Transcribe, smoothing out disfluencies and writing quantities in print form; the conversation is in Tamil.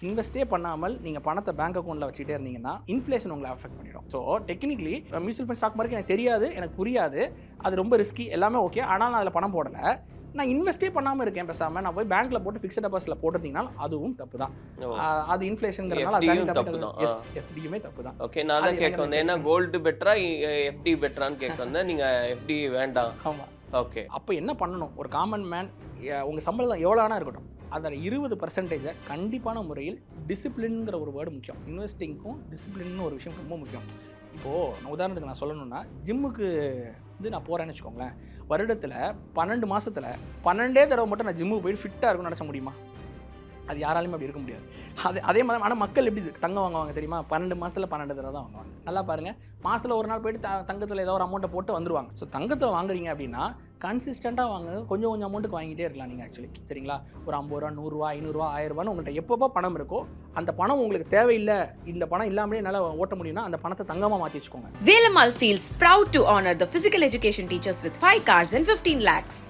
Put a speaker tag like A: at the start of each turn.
A: இன்வெஸ்டே பண்ணாமல் நீங்கள் பணத்தை பேங்க் அக்கௌண்ட்டில் வச்சுட்டே இருந்தீங்கன்னா இன்ஃப்ளேஷன் உங்களை அஃபெக்ட் பண்ணிடும். So technically mutual fund stock market எனக்கு தெரியாது, எனக்கு புரியாது, அது ரொம்ப ரிஸ்கி, எல்லாமே ஓகே, ஆனால் நான் அதில் பணம் போடலை, நான் இன்வெஸ்டே பண்ணாமல் இருக்கேன், பேசாமல் நான் போய் பேங்க்ல போட்டு ஃபிக்ஸட் டெபாசிட்ல போட்டிருந்தீங்கன்னா அதுவும் தப்பு தான். அது இன்ஃப்ளேஷன்ங்கிறனால எஃப்டியுமே தப்பு தான்.
B: ஓகே, நான் தான் கேட்க வந்தேன், ஏன்னா கோல்டு பெட்டரா எஃப்டி பெட்டரான்னு கேட்க வந்தேன். நீங்க எஃப்டி வேண்டாம்.
A: ஆமாம்.
B: ஓகே,
A: அப்போ என்ன பண்ணணும்? ஒரு காமன் மேன் உங்கள் சம்பளம் எவ்வளோ ஆனா இருக்கட்டும், அதில் 20% கண்டிப்பான முறையில் டிசிப்ளின்ங்கிற ஒரு வேர்டு முக்கியம். இன்வெஸ்டிங்க்கும் டிசிப்ளின்னு ஒரு விஷயம் ரொம்ப முக்கியம். இப்போது நான் உதாரணத்துக்கு நான் சொல்லணும்னா, ஜிம்முக்கு நான் போகிறேன்னு வச்சுக்கோங்களேன், வருடத்தில் 12 மாதத்தில் 12 தடவை மட்டும் நான் ஜிம்முக்கு போயிட்டு ஃபிட்டாக இருக்கும்னு நினச்ச முடியுமா? அது யாராலையுமே அப்படி இருக்க முடியாது. அதே மாதிரி ஆனால் மக்கள் எப்படி தங்கம் வாங்குவாங்க தெரியுமா? 12 மாதத்தில் 12 தடவை தான் வாங்குவாங்க. நல்லா பாருங்கள், மாதத்தில் ஒரு நாள் போயிட்டு தங்கத்தில் ஏதோ ஒரு அமௌண்ட்டை போட்டு வந்துடுவாங்க. ஸோ தங்கத்தில் வாங்குறீங்க அப்படின்னா கன்சிஸ்டண்ட்டாக வாங்க, கொஞ்சம் கொஞ்சம் அமௌண்ட்டுக்கு வாங்கிட்டே இருக்கலாம் நீங்கள் ஆக்சுவலி. சரிங்களா? ஒரு 50 ரூபா, 100 ரூபா, 500 ரூபா, 1000 ரூபான்னு உங்கள்கிட்ட எப்பப்போ பணம் இருக்கோ, அந்த பணம் உங்களுக்கு தேவையில்லை, இந்த பணம் இல்லாமலே என்னால் ஓட்ட முடியும்னா அந்த பணத்தை தங்கமாக மாற்றி வச்சுக்கோங்க.
C: Velamal feels proud to honor the physical education teachers with 5 cars and 15 lakhs.